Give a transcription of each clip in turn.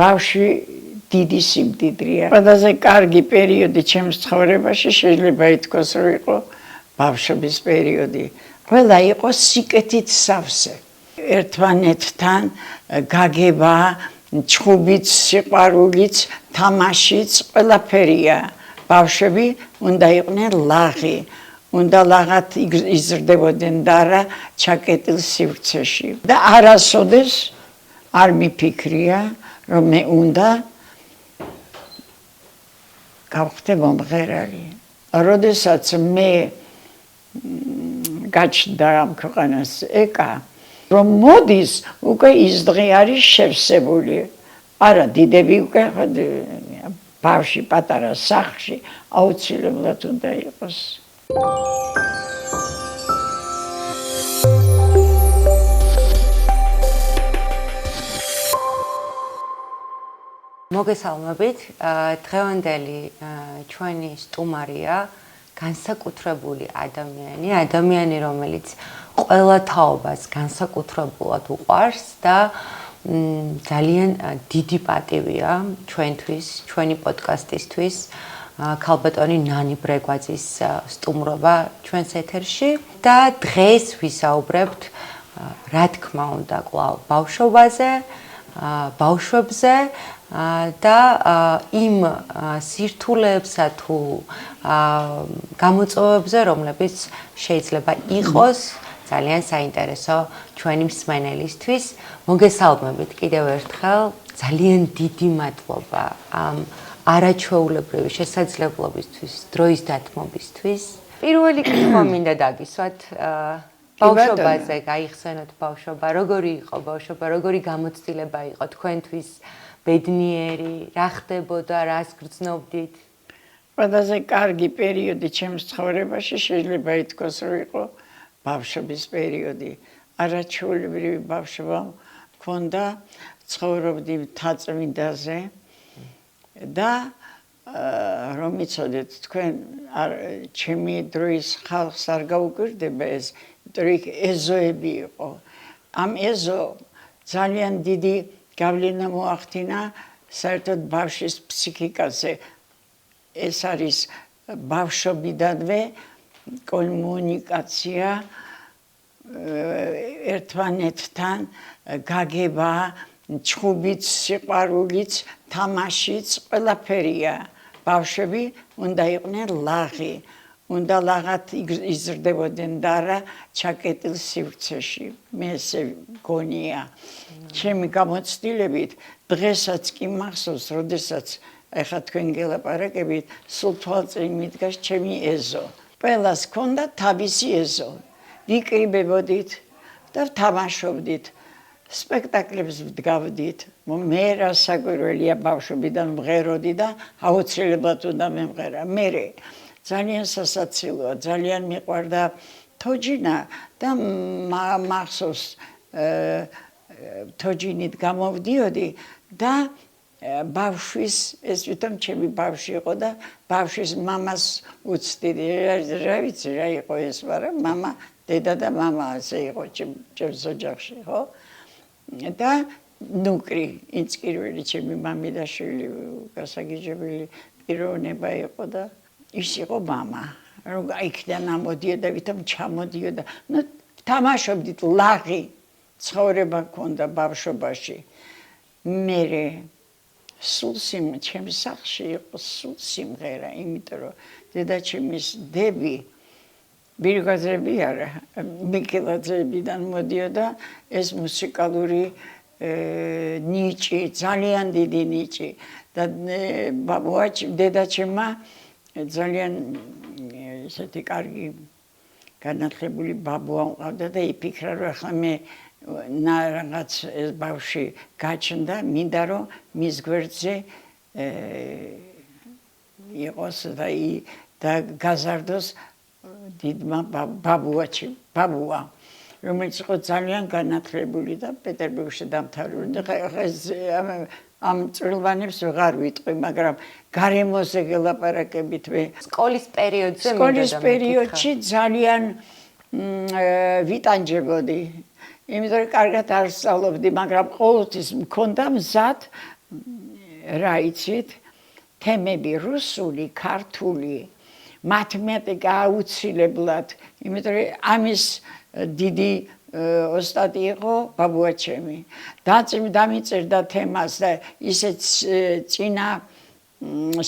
ბავშვი დიდი სიმდიდრეა. ყველაზე კარგი პერიოდი ჩემს ცხოვრებაში შეიძლება ითქვას, რომ იყო ბავშვობის პერიოდი. ყველა იყო სიკეთით სავსე. ერთმანეთთან გაგება, ჩხუბიც, სიყვარულიც, თამაშიც, ყველაფერია. ბავშვები უნდა იყვნენ ლაღი, უნდა ლაღად იზრდებოდნენ და არა ჩაკეტილ სივრცეში. და არასოდეს არ მიფიქრია, რომ მე უნდა გავხდე მომღერალი. როდესაც მე გაჩნდა ამ ქვეყანას ეკა, რომ მოდის, უკვე ის დღე არის შევსებული. არა, დიდები უკვე ბავში, პატარა სახლში აუცილებლად უნდა იყოს. მოგესალმებით, დღევანდელი ჩვენი სტუმარია განსაკუთრებული ადამიანი, რომელიც ყველა თაობას განსაკუთრებულად უყვარს და ძალიან დიდი პატივია ჩვენთვის, ჩვენი პოდკასტისთვის ქალბატონი ნანი ბრეგვაძის სტუმრობა ჩვენს ეთერში და დღეს ვისაუბრებთ რა თქმა უნდა კვლავ ბავშვობაზე, ბავშვებზე და იმ სირთულეებსა თუ გამოწვევებზე, რომლებიც შეიძლება იყოს ძალიან საინტერესო ჩვენი მსმენელისთვის. მოგესალმებით კიდევ ერთხელ, ძალიან დიდი მადლობა ამ არაჩვეულებრივი შესაძლებლობისთვის, დროის დათმობისთვის. პირველი კითხვა მინდა დაგისვათ, ბავშვობაზე გაიხსენოთ ბავშვობა, როგორი იყო ბავშვობა, როგორი გამოცდილება იყო თქვენთვის, ბედნიერი, რა ხდებოდა, რას გრძნობდით? ყველაზე კარგი პერიოდი ჩემს ცხოვრებაში შეიძლება ითქვას, რომ იყო ბავშვობის პერიოდი. არაჩვეულებრივი ბავშვობა მქონდა, ცხოვრობდი მთაწმინდაზე და რომ იცოდეთ, თქვენ ჩემი დროის ხალხს არ გაუკვირდება ეს, ეზოები იყო. ამ ეზო ძალიან დიდი გავლენა მოახდინა საერთოდ ბავშვის ფსიქიკაზე. ეს არის ბავშვობიდანვე კომუნიკაცია, ერთმანეთთან გაგება, ჩხუბიც, სიყვარულიც, თამაშიც, ყველაფერია. ბავშვები უნდა იყვნენ ლაღი, უნდა ლაღად იზრდებოდნენ და არა ჩაკეტილ სივრცეში. მე ესე გონია. ჩემი გამოცდილებით დღესაც კი მახსოვს, როდესაც ეხლა თქვენ გელაპარაკებით, სულ თვალწინ მიდგას ჩემი ეზო. ყველას ჰქონდა თავისი ეზო. ვიკრიბებოდით და ვთამაშობდით. სპექტაკლებს ვდგავდით. მე რა საკვირველია ბავშვობიდან მღეროდი და აუცილებლად უნდა მემღერა. მე ძალიან სასაცილოა, ძალიან მიყვარდა თოჯინა და მახსოვს თოჯინით გამოვდიოდი და ბავშვის, ეს თვითონ ჩემი ბავშვი იყო და ბავშვის მამას უცდიდი. რა ვიცი რა იყო ეს, მაგრამ მამა, დედა და მამა ასე იყო ჩემს ოჯახში, ხო? და ნუკრი ინსკირველი ჩემი მამი და შვილი გასაგიჟებელი პიროვნება იყო და ის იყო მამა. რომ იქიდან ამოდიოდა, ვითომ ჩამოდიოდა. თამაშობდით, ლაღი ცხოვრება ჰქონდა ბავშვობაში. მე სულ ჩემს სახლში იყო სულ სიმღერა, იმიტომ რომ დედაჩემის დები ბირგაზები არა, მიკელაძეებიდან მოდიოდა ეს მუსიკალური ნიჭი, ძალიან დიდი ნიჭი და დედაჩემა ძალიან ესეთი კარგი განათლებული ბაბუა მყავდა და იფიქრა, რომ ახლა მე რაღაც ეს ბავშვი გაჩნდა, მინდა რომ მის გვერდზე იყოს და გაზარდოს დიდმა ბაბუა, რომელიც იყო ძალიან განათლებული და პეტერბურგში დამთავრებული. ამ წვრილვანებს ვეღარ ვიტყვი, მაგრამ გარემოზე გელაპარაკებით მე. სკოლის პერიოდზე სკოლის პერიოდში ძალიან ვიტანჯებოდი. იმიტომ რომ კარგად არ ვსწავლობდი, მაგრამ ყოველთვის მქონდა მზად რა იცით, თემები რუსული, ქართული, მათემატიკა აუცილებლად, იმიტომ რომ ამის დიდი ოსტატი იყო ბაბუაჩემი. დამიწერდა თემას და ისეთ წინა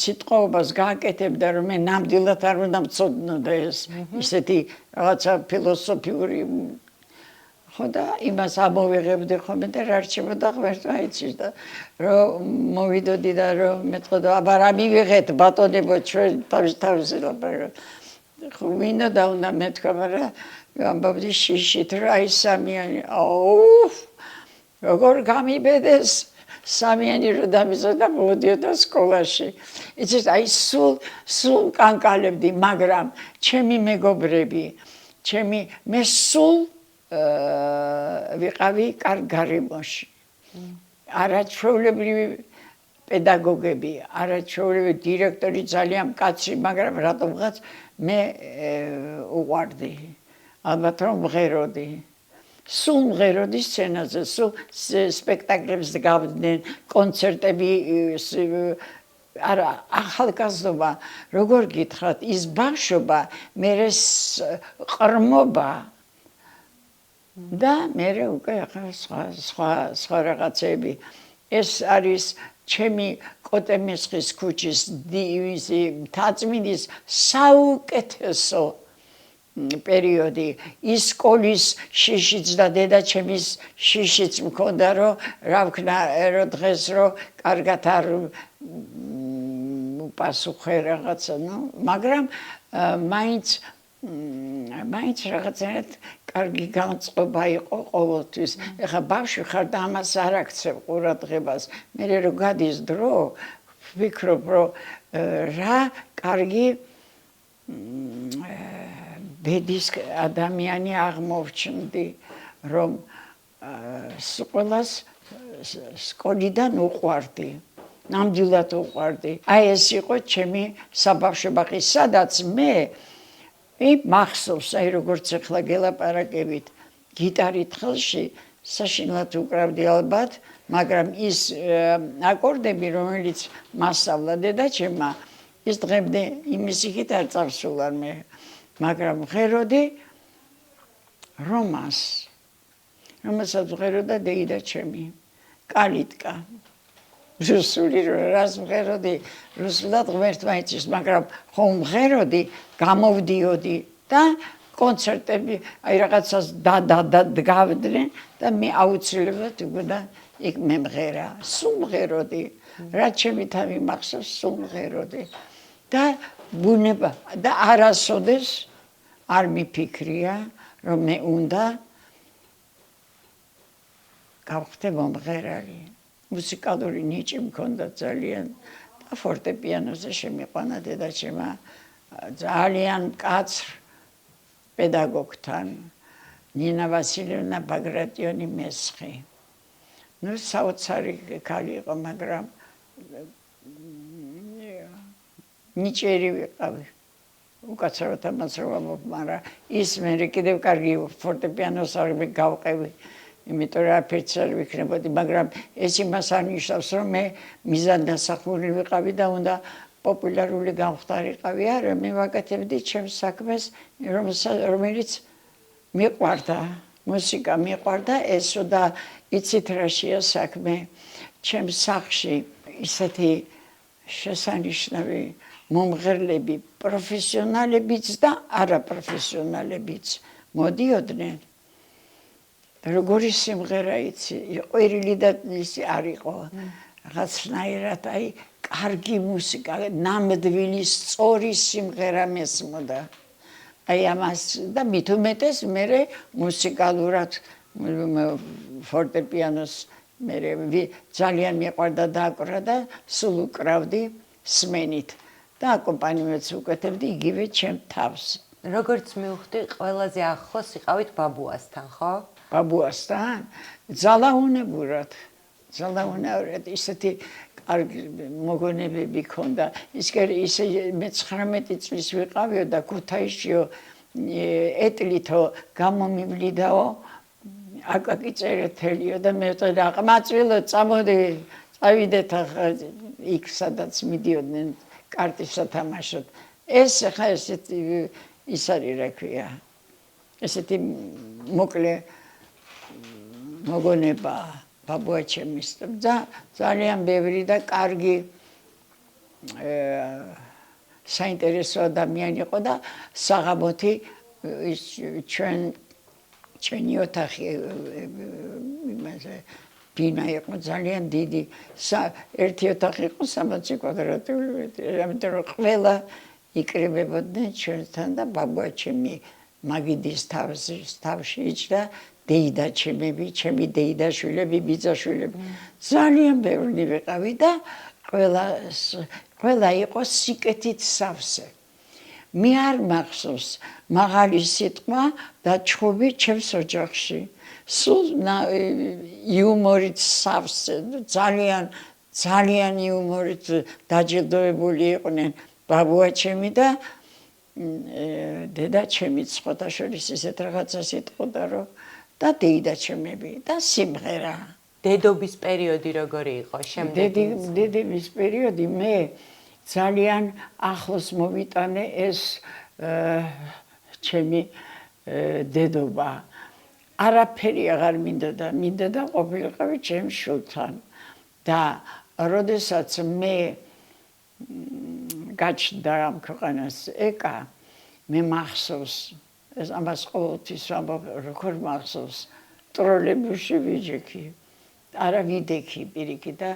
სიტყვაობას გააკეთებდა, რომ მე ნამდვილად არ უნდა მწოდნოდა ეს ისეთი რაღაცა ფილოსოფიური ხო და იმას ამოვიღებდი ხოლმე და რა რჩებოდა ღმერთმა იცის და რომ მოვიდოდი და რომ მეტყოდა აბა რა მივიღეთ ბატონებო ჩვენ თავისი ლაპარაკობ ხო მინდა და უნდა მეთქვა მაგრამ ამბობდი შიშით რა ის სამიანი აუ როგორ გამიბედეს სამიანი რო დამიზოდა მოდიოდა სკოლაში იცით აი სულ კანკალებდი მაგრამ ჩემი მეგობრები მე სულ ვიყავი კარგ გარემოში არაჩვეულებრივი პედაგოგები არაჩვეულებრივი დირექტორი ძალიან კაცი მაგრამ რატომღაც მე უყვარდი ალბათ რომ მღეროდი სულ მღეროდი სცენაზე სულ სპექტაკლებს გავდნენ კონცერტები არა ახალგაზრდობა როგორ გითხრათ ის ბავშვობა მე ყრმობა და მე უკვე სხვა რაღაცები ეს არის ჩემი კოტემესხის ქუჩის თაწმინდის საუკეთესო პერიოდი ის სკოლის შიშიც და დედაჩემის შიშიც მქონდა რომ რა ვქნა რომ დღეს რომ კარგად არ უპასუხე რაღაცა მაგრამ მაინც რაღაცნაირად კარგი განწყობა იყო ყოველთვის. ეხლა ბავშვი ხარ და ამას არ აქცევ ყურადღებას. მე რომ გადის დრო, ვფიქრობ რომ რა კარგი ბედის ადამიანი აღმოვჩნდი, რომ ყველას სკოლიდან უყვარდი. ნამდვილად უყვარდი. აი ეს იყო ჩემი საბავშვო ბაღი, სადაც მე მახსოვს, აი როგორც ახლა გელაპარაკებით, გიტარით ხელში საშინლად უკრავდი ალბათ, მაგრამ ის აკორდები, რომელიც მასწავლა დედაჩემმა, ის დღემდე იმის იქით არ წავსულარ მე, მაგრამ ვღეროდი რომას, რომელსაც ვღეროდა დედაჩემი, კალიტკა. რუსული რას ვღეროდი, რუსულად ღმერთმა იცის, მაგრამ ხომ ვღეროდი, გამოვდიოდი და კონცერტები, აი რაღაცას გავდნენ და მე აუცილებლად უკვე იქ მე მღერა, სულ მღეროდი, რაც ჩემი თავი მახსოვს, სულ მღეროდი და ბუნება და არასოდეს არ მიფიქრია, რომ მე უნდა გავხდე მომღერალი. მუსიკალური ნიჭი მქონდა ძალიან და ფორტეპიანოზე შემიყვანა დედაჩემმა ძალიან მკაცრ პედაგოგთან ნინა ვასილევნა ბაგრატიონი მესხი. საოცარი ქალი იყო, მაგრამ ნიჭიერი ვიყავი. უკაცრავად ამას რომ ამბობ, მაგრამ ის მე კიდევ კარგი ფორტეპიანოს არ გავყევი. იმიტომ რომ არაფერიც არ ვიქნებოდი, მაგრამ ეს იმას არ ნიშნავს, რომ მე მიზანდასახული ვიყავი და უნდა პოპულარული გამხდარიყავი. არა, მე ვაკეთებდი ჩემს საქმეს, რომელიც მიყვარდა, მუსიკა მიყვარდა, ესო და იცით რაშია საქმე. ჩემს სახლში ისეთი შესანიშნავი მომღერლები, პროფესიონალებიც და არაპროფესიონალებიც მოდიოდნენ. როგორი სიმღერა იცი, ყვირილი და ისი არ იყო. რაღაცნაირად აი კარგი მუსიკა, ნამდვილი სწორი სიმღერა მესმოდა. აი ამას და მით უმეტეს მე მუსიკალურად ფორტეპიანოს მე ძალიან მიყვარდა დააკვრა და სულ უკრავდი სმენით და აკომპანიმენტს ვუკეთებდი იგივე ჩემ თავს. როგორც მივხვდი, ყველაზე ახლოს იყავით ბაბუასთან, ხო? ბაბუასთან ძალაუნებურად ისეთი კარგი მოგონებები ქონდა. ისე მე 19 წლის ვიყავიო და ქუთაისშიო ეტლითო გამომივლიდაო აკაკი წერეთელიო და მე ვწოდა ყმაწვილო წამოდი წავიდეთ ახლა იქ სადაც მიდიოდნენ კარტის სათამაშოდ. ეს ახლა ესეთი ის არის რა ქვია. ესეთი მოკლე მოგონება ბაბუა ჩემის ძალიან ბევრი და კარგი საინტერესო ადამიანი იყო და საღამოთი ის ჩვენი ოთახი იმაზე ბინა იყო ძალიან დიდი ერთი ოთახი იყო 60 კვადრატული მეტრი ამიტომ რომ ყველა იკრიბებოდნენ ჩვენთან და ბაბუა ჩემი მაგიდის თავში იჯდა დეიდა ჩემები ჩემი დეიდაშვილები ბიძაშვილები ძალიან ბევრი ვიყავი და ყველა იყო სიკეთით სავსე მე არ მახსოვს მაღალი სიტყვა და ჩხუბი ჩემს ოჯახში სულ იუმორით სავსე ძალიან იუმორით დაჯილდოებული იყვნენ ბაბუა ჩემი და დედა ჩემიც ხოთა შორის ისეთ რაღაცას იტყოდა რომ და დეიდა ჩემები და სიმღერა დედობის პერიოდი როგორი იყო შემდეგი დედების პერიოდი მე ძალიან ახლოს მოვიტანე ეს ჩემი დედობა არაფერი აღარ მინდოდა ყოფილიყავი ჩემ შვილთან და როდესაც მე გაჩნდა ამ ქვეყანას ეკა მე მახსოვს ეს ამას ყოველთვის ვამბობ როგორ მახსოვს ტროლებუსში ვიჯექი არა ვიდექი პირიქით და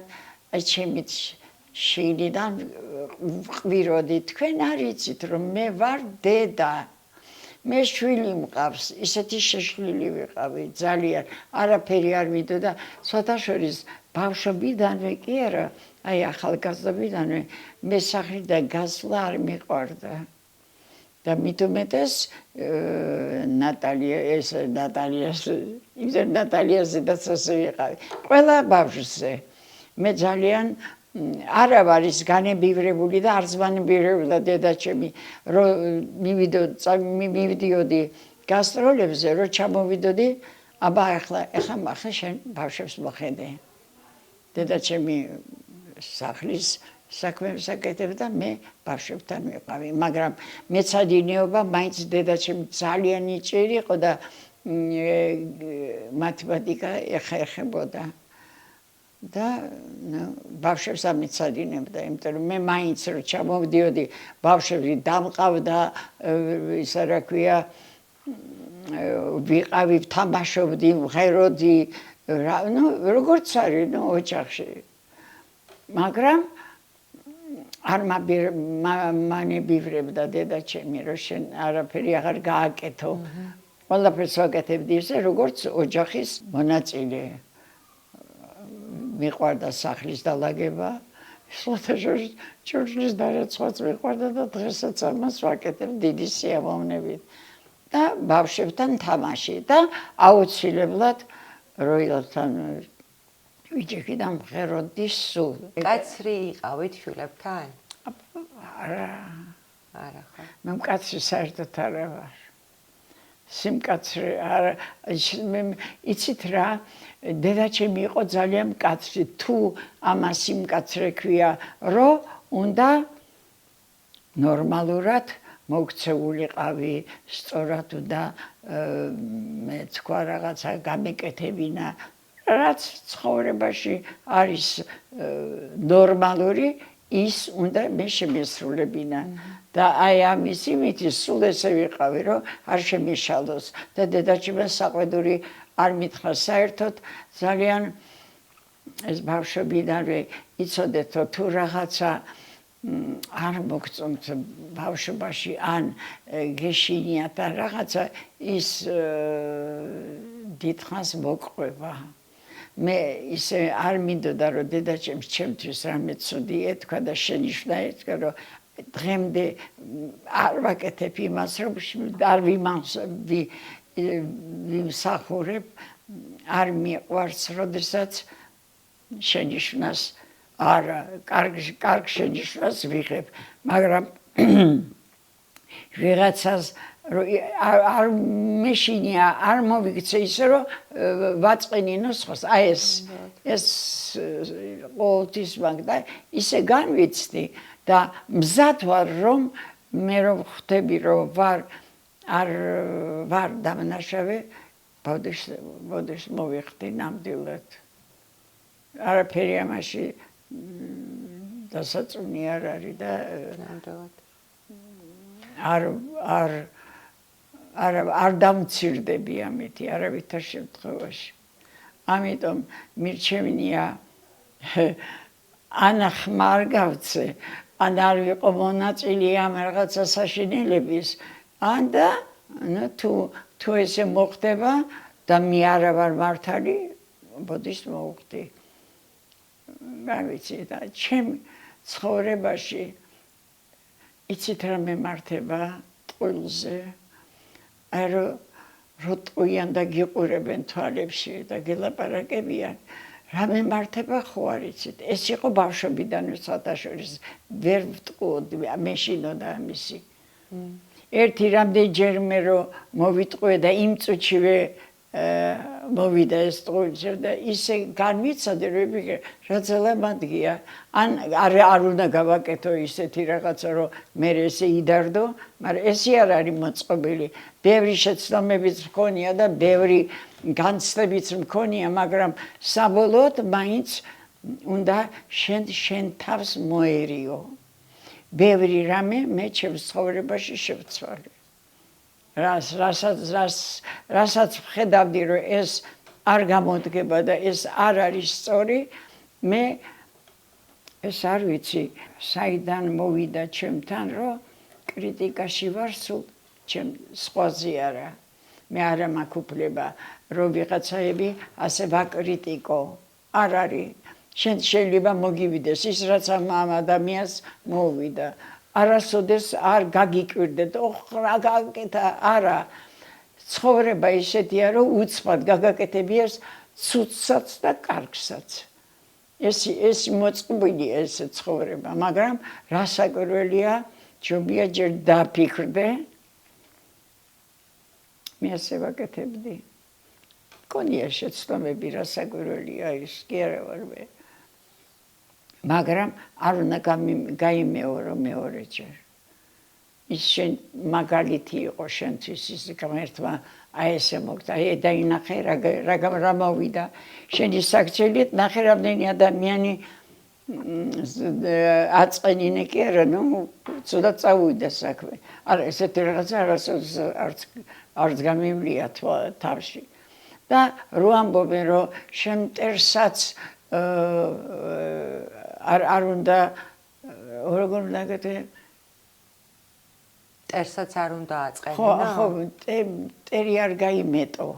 აი ჩემი შინიდან ვყვიროდი თქვენ არ იცით რომ მე ვარ დედა მე შვილი მყავს ისეთი შეშლილი ვიყავი ძალიან არაფერი არ მინდოდა სხვათა შორის ბავშვობიდანვე კი არა აი ახალგაზრდობიდანვე მე სახლიდან გასვლა არ მიყვარდა და მით უმეტეს ნატალიაზე ასე ვიყავი ყველა ბავშვზე მე ძალიან არა ვარ ის განებივრებული და არც განებივრებული და დედა ჩემი რომ მივიდიოდი გასტროლებზე რომ ჩამოვიდოდი აბა ახლა შენ ბავშვებს მოხედე დედა ჩემი სახლის საქმეებს აკეთებდა მე ბავშვებთან ვიყავი მაგრამ მეცადინეობა მაინც დედა ჩემი ძალიან იჭირი იყო და მათემატიკა ეხებოდა და ბავშვებს ამეცადინებდა იმიტომ რომ მე მაინც რომ ჩამოვდიოდი ბავშვები დამყავდა ისა რა ქვია ვიყავი ვთამაშობდი ვღეროდი როგორც არის ოჯახში მაგრამ არ მანებივრებდა დედა ჩემი რომ შენ არაფერი აღარ გააკეთო ყველაფერს ვაკეთებდი ისე როგორც ოჯახის მონაწილე მიყვარდა სახლის დალაგება სხვათა შორის ჩურჩლის დარაცხაც მიყვარდა და დღესაც ამას ვაკეთებ დიდი სიამოვნებით და ბავშვებთან თამაში და აუცილებლად როილთან ვიჯექი და მღეროდი სულ კაცრი იყავით შვილებთან არა ხო მე მკაცრი საერთოდ არა ვარ სიმკაცრე არა იცით რა დედა ჩემი იყო ძალიან მკაცრი თუ ამას სიმკაცრე ქვია რომ უნდა ნორმალურად მოქცეულიყავი სწორად და მე თქვა რაღაცა გამეკეთებინა რაც ცხოვრებაში არის ნორმალური ის უნდა მე შემესრულებინა და აი ამის იმითი სულ ესე ვიყავი რომ არ შემიშალოს და დედაჩემს საყვედური არ მითხრა საერთოდ ძალიან ეს ბავშვობიდანვე იცოდეთო თუ რაღაცა არ მოგწონთ ბავშვობაში ან გეშინიათ ან რაღაცა ის დიდხანს მოგყვება მე ისე არ მინდოდა რომ დედაჩემს ჩემთვის რამე ცუდი ეთქვა და შენიშვნა ეთქვა რომ დღემდე არ ვაკეთებ იმას რომ არ ვიმსახურებ არ მიყვარს როდესაც შენიშვნას არა კარგ შენიშვნას ვიღებ მაგრამ ვიღაცას არ მეშინია არ მოვიქცე ისე რომ ვაწყენინო სხვას აი ეს ყოველთვის მაგ და ისე განვიცდი და მზად ვარ რომ მე რომ ხვდები რომ ვარ დამნაშავე ბოდიშ მოვიხდი ნამდვილად არაფერი ამაში დასაწუნი არ არის და ნამდვილად არ დამცირდები ამით არავითარ შემთხვევაში ამიტომ მირჩევნია ანახმა არ გავცე ან არ ვიყო მონაწილე ამ რაღაცა საშინელების ან და თუ ესე მოხდება და მე არა ვარ მართალი ბოდიშს მოვხდი არ ვიცი და ჩემ ცხოვრებაში იცით რა მემართება ტყუილზე არ რო ტყუიან და გიყურებენ თვალებში და გელაპარაკებიან რა მემართება ხო არ იცით ეს იყო ბავშვობიდანვე საერთაშორის ვერ ვტყუოდი მეშინოდა ამისი ერთი რამდენჯერმე რო მოვიტყუე და იმ წუთშივე მოვიდა ეს ტყუილში და ისე განვიცადე რომ რა ძალა მადგია ან არ უნდა გავაკეთო ისეთი რაღაცა რომ მე ესე იდარდო მაგრამ ესე არ არის მოწყობილი ბევრი შეცდომებიც მქონია და ბევრი განცდებიც მქონია მაგრამ საბოლოოდ მაინც უნდა შენ თავს მოერიო ბევრი რამე მე ჩემს ცხოვრებაში შევცვალე რასაც ვხედავდი რომ ეს არ გამოდგება და ეს არ არის სწორი მე ეს არ ვიცი საიდან მოვიდა ჩემთან რომ კრიტიკაში ვარ სულ ჩემ სხვაზე არა მე არა მაქვს უფლება რომ ვიღაცაები ასე ვაკრიტიკო არ არის შენ შეიძლება მოგივიდეს ის რაც ამ ადამიანს მოვიდა არასოდეს არ გაგიკვირდეთ რა გაკეთა არა ცხოვრება ისეთია რომ უცბად გაგაკეთებიას ცუდსაც და კარგსაც ეს მოწყობილია ეს ცხოვრება მაგრამ რასაკვირველია ჯობია ჯერ დაფიქრდე მე ასე ვაკეთებდი მქონია შეცდომები რასაკვირველია ის კი არა ვარ მე მაგრამ არ უნდა გაიმეორო მეორეჯერ ის შენ მაგალითი იყო შენთვის ის გამერთმა აი ესე მოგდა აი დაინახე რა მოვიდა შენი საქციელით ნახე რამდენი ადამიანი აწყენინე კი არა ნუ ცუდად წავიდა საქმე არა ესეთი რაღაცა არც გამივლია თავში და რო ამბობენ რომ შენ მტერსაც არ უნდა როგორ უნდა გეთე მტერსაც არ უნდა აწყენინო ხო მტერი არ გაიმეტო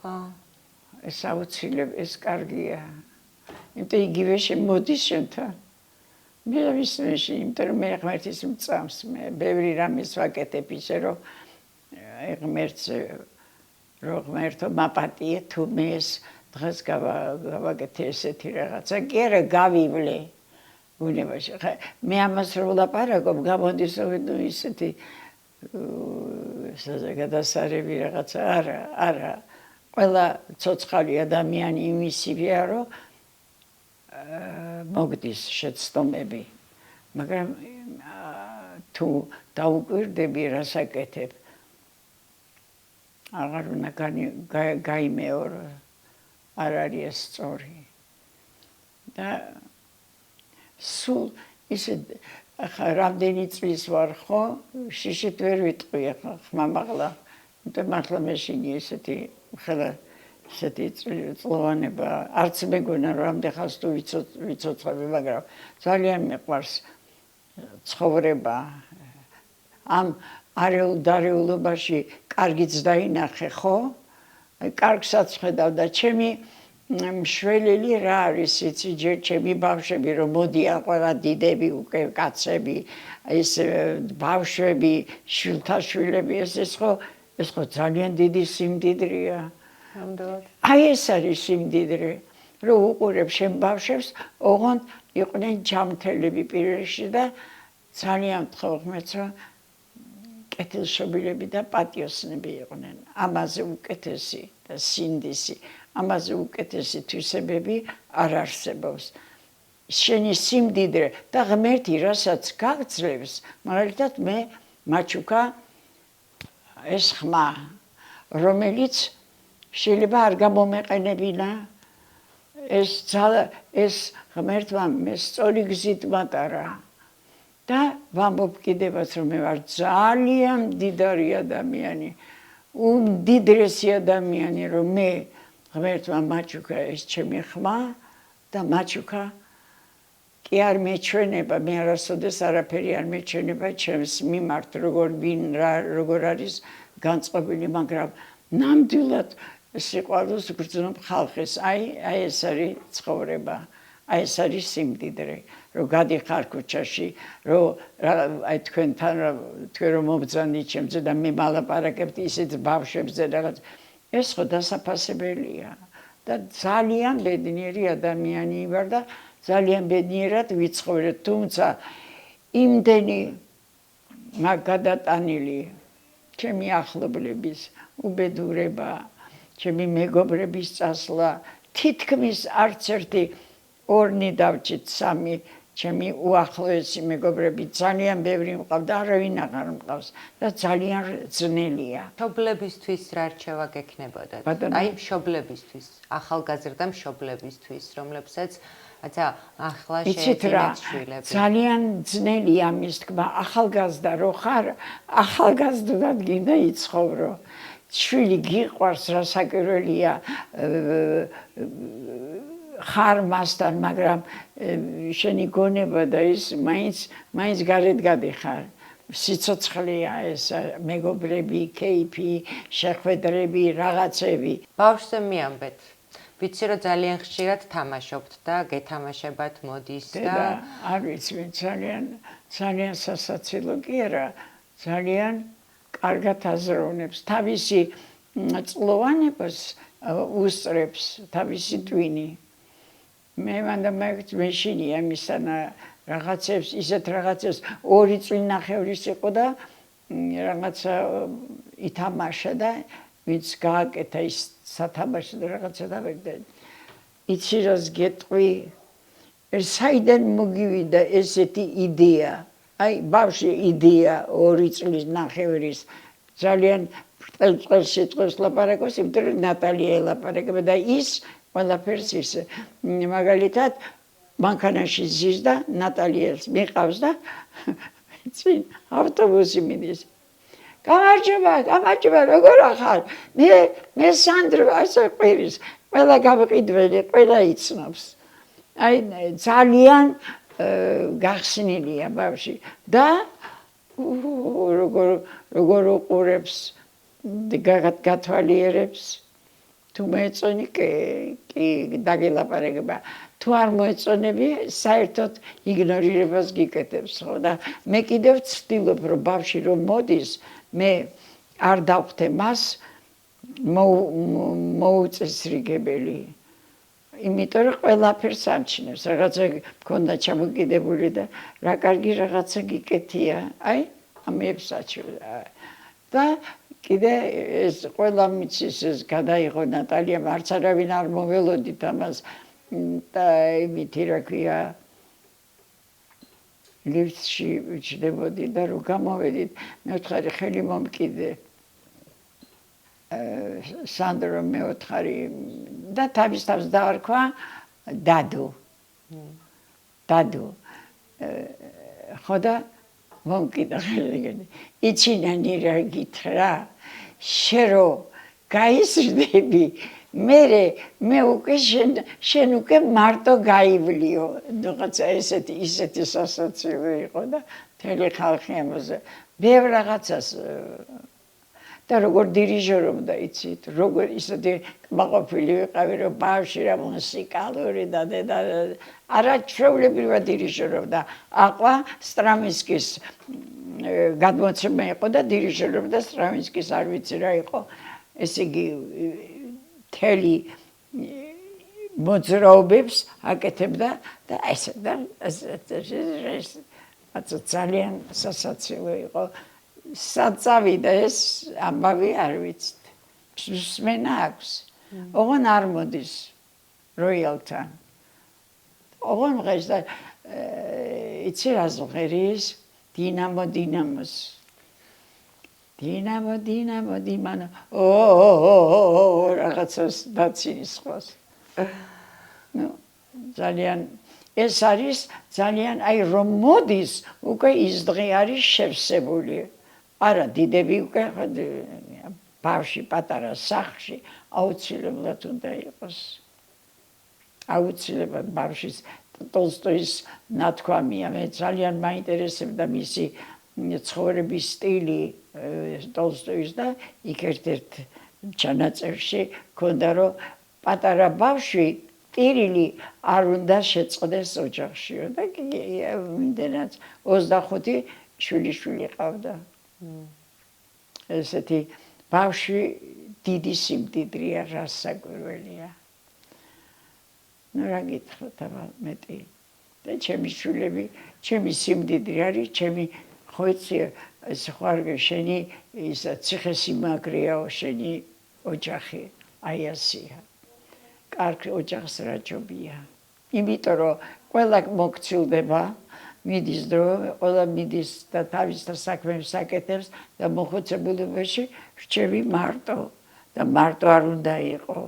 ხო ეს აუცილებლად ეს კარგია იმიტომ იგივე შემოდის შენთან მე ვიცი იმიტომ მე ღმერთის მწამს მე ბევრი რამეს ვაკეთებ ისე რომ ღმერთს რო ღმერთო მაპატიე თუ მე ეს დღეს გავაკეთე ესეთი რაღაცა კი არა გავივლე ბუნებაში მე ამას რო ვლაპარაკობ გამოდის რომ ისეთი გადასარევი რაღაცა არა ყველა ცოცხალი ადამიანი იმისივეა რომ მოგდის შეცდომები მაგრამ თუ დაუკვირდები რასაკეთებ აღარ უნდა გაიმეორო არ არის ეს სწორი და სულ ისე ახლა რამდენი წლის ვარ ხო შიშით ვერ ვიტყვი ახლა ხმამაღლა იმიტომ მართლა მეშინი ესეთი ხელა ესეთი წლოვანება არც მეგონა რომ ამდენ ხანს თუ ვიცოცხლები მაგრამ ძალიან მიყვარს ცხოვრება ამ არეულობაში კარგიც დაინახე ხო კარგსაც ხედავ და ჩემი მშველელი რა არის იცი ჯერ ჩემი ბავშვები რომ მოდიან ყველა დიდები უკვე კაცები ეს ბავშვები შვილთაშვილები ეს ხო ძალიან დიდი სიმდიდრეა აი ეს არის სიმდიდრე რომ უყურებ შენ ბავშვებს ოღონდ იყვნენ ჯანმრთელები პირში და ძალიან ვთხოვ ღმერთს რომ კეთილშობილები და პატიოსნები იყვნენ. ამაზე უკეთესი და სინდისი, ამაზე უკეთესი თვისებები არ არსებობს. შენი სიმდიდრე და ღმერთი რასაც გაგძლევს, მაგალითად მე მაჩუკა ეს ხმა, რომელიც შეიძლება არ გამომეყენებინა, ეს ღმერთმა მე სწორი გზით მატარა. და ვამბობ კიდევაც რომ მე ვარ ძალიან მდიდარი ადამიანი, უმდიდრესი ადამიანი, რომ მე ღმერთმა მაჩუკა ეს ჩემი ხმა და მაჩუკა კი არ მეჩვენება, მე არასოდეს არაფერი არ მეჩვენება ჩემს მიმართ, როგორ არის განწყობილი, მაგრამ ნამდვილად სიყვარულს გრძნობ ხალხის. აი ეს არის ცხოვრება, აი ეს არის სიმდიდრე. რომ გადიხარ ქუჩაში, რომ აი თქვენ რომ მობრძანით ჩემზე და მე მალაპარაკებთ ისეთ ბავშვებზე რაღაც, ეს ხო დასაფასებელია და ძალიან ბედნიერი ადამიანი ვარ და ძალიან ბედნიერად ვიცხოვრე, თუმცა იმდენი მაგ გადატანილი ჩემი ახლობლების უბედურება, ჩემი მეგობრების წასვლა, თითქმის არც ერთი ორნი დავჭით სამი ჩემი უახლოესი მეგობრები ძალიან ბევრი მყავდა, არავინ აღარ მყავს და ძალიან ძნელია. მშობლებისთვის რა რჩევა გექნებოდათ? აი მშობლებისთვის, ახალგაზრდა მშობლებისთვის, რომლებსაც ახლა შეეძინათ შვილები. ძალიან ძნელია ამის თქმა, ახალგაზრდა რო ხარ, ახალგაზრდად გინდა იცხოვრო. შვილი გიყვარს, რასაკვირველია, ხარ მასთან, მაგრამ შენი გონება და ის მაინც გარეთ გადიხარ. სიცოცხლეა ეს მეგობრები, კეიფი, შეხვედრები, რაღაცები. ბავშვზე მიამბეთ. ვიცი რომ ძალიან ხშირად თამაშობთ და გეთამაშებათ მოდის და არ ვიცი, ძალიან სასაცილო კი არა, ძალიან კარგად აზროვნებს, თავისი წყლოვანებას უსწრებს, თავისი ტვინი. მე მანდა მეშინია მისანა რაღაცებს, ისეთ რაღაცებს 2 წელი ნახევრის იყო და რაღაცა ითამაშა და ვინც გააკეთა ის სათამაშო და რაღაცა დავეკდა. იცი რას გეტყვი? საიდან მოგივიდა ესეთი იდეა? აი ბავშვი იდეა 2 წლის ნახევრის ძალიან ბრტყელ სიტყვებს ლაპარაკობს, იმიტომ რომ ნატალია ელაპარაკება და ის ყველაფერს ის მაგალითად მანქანაში ზის და ნატალიას მიყავს და წინ ავტობუსი მიდის. გამარჯობა, როგორ ახარ? მე სანდრო, ასე ყვირის, ყველა გამყიდველი, ყველა იცნობს. აი ძალიან გახსნილია ბავშვი და როგორ უყურებს, გათვალიერებს. თუ მოეწონი, კი დაგელაპარაკება. თუ არ მოეწონები, საერთოდ იგნორირებას გიკეთებს, ხო? და მე კიდევ ვცდილობ, რომ ბავშვი რომ მოდის, მე არ დავხვდე მას მოუწესრიგებელი. იმიტომ რომ ყველაფერს ამჩნევს, რაღაცა მქონდა ჩამოკიდებული და რა კარგი რაღაცა გიკეთია. აი, ამებს აჩვენა. და კიდე ეს ყველა მიცის ეს გადაიღო ნატალიამ, არც არავინ არ მოველოდით ამას და იმითი რა ქვია ლიფტში ვიჩნდებოდი და რომ გამოვედით, მე ვთხარი ხელი მომკიდე. სანდრო მე ვთხარი და თავის თავს დაარქვა დადო. ხო და მომკიდა ხელი. იჩინანი რა გითხრა? შენ რო გაიზრდები, მე უკვე შენ უკვე მარტო გაივლიო. რაღაცა ისეთი სასაცილო იყო და მთელი ხალხი ამაზე ბევრ რაღაცას და როგორ დირიჟორობდა, იცით, როგორ ისეთი კმაყოფილი ვიყავი, რომ ბავშვი რა მუსიკალური და არაჩვეულებრივად დირიჟორობდა. აყვა სტრამინსკის გადმოცემა იყო და დირიჟორობდა სტრამინსკის, არ ვიცი რა იყო, ესე იგი მთელი მოძრაობებს აკეთებდა და ესეც ძალიან სასაცილო იყო. საწავიდა ეს ამბავი არ ვიცით. მსმენა აქვს. ოღონ არ მოდის როიალთან. ოღონ მღერს და იცი რას მღერის? დინამოს. დინამო რაღაცას დაცინის ხოს. ნუ ძალიან ეს არის ძალიან აი რომ მოდის უკვე ის დღე არის შევსებული. არა დიდები უკვე ბავში პატარა სახლში აუცილებლად უნდა იყოს. აუცილებლად ბავშვის ტოლსტოის ნათქვამია. მე ძალიან მაინტერესებდა მისი ცხოვრების სტილი ტოლსტოის და იქ ერთ-ერთ ჩანაწერში ქონდა რომ პატარა ბავშვი ტირილი არ უნდა შეწყდეს ოჯახშიო და იმდენად 25 შვილიშვილი ყავდა. ესეთი ბავშვი დიდი სიმდიდრეა, რასაკვირველია. ნუ რა გითხრათ აბა მეტი. და ჩემი შვილები, ჩემი სიმდიდრე არის, ჩემი ხო იცი ეს ხარ შენი ის ციხესიმაგრეაო შენი ოჯახი აი ასია. კარგ ოჯახს რაჯობია. იმიტომ რომ ყველა მოგცილდება, მიდის დრო, ყველა მიდის და თავის საქმეს აკეთებს და მოხუცებულებაში რჩები მარტო და მარტო არ უნდა იყო.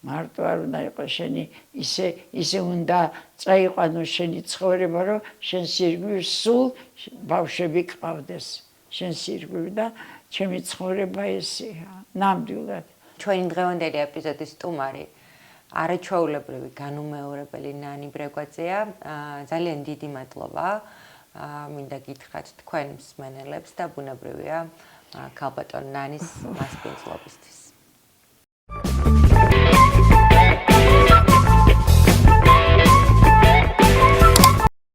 მარტო არ უნდა იყო შენი ისე უნდა წაიყვანო შენი ცხოვრება რომ შენ სირგმირ სულ ბავშვები გყავდეს შენ სირგმირ და ჩემი ცხოვრება ესეა ნამდვილად. ჩვენი დღევანდელი ეპიზოდის სტუმარი არაჩვეულებრივი განუმეორებელი ნანი ბრეგვაძეა. ძალიან დიდი მადლობა. მინდა გითხრათ თქვენ მსმენელებს და ბუნებრივია ქალბატონ ნანის მასპინძლობისთვის.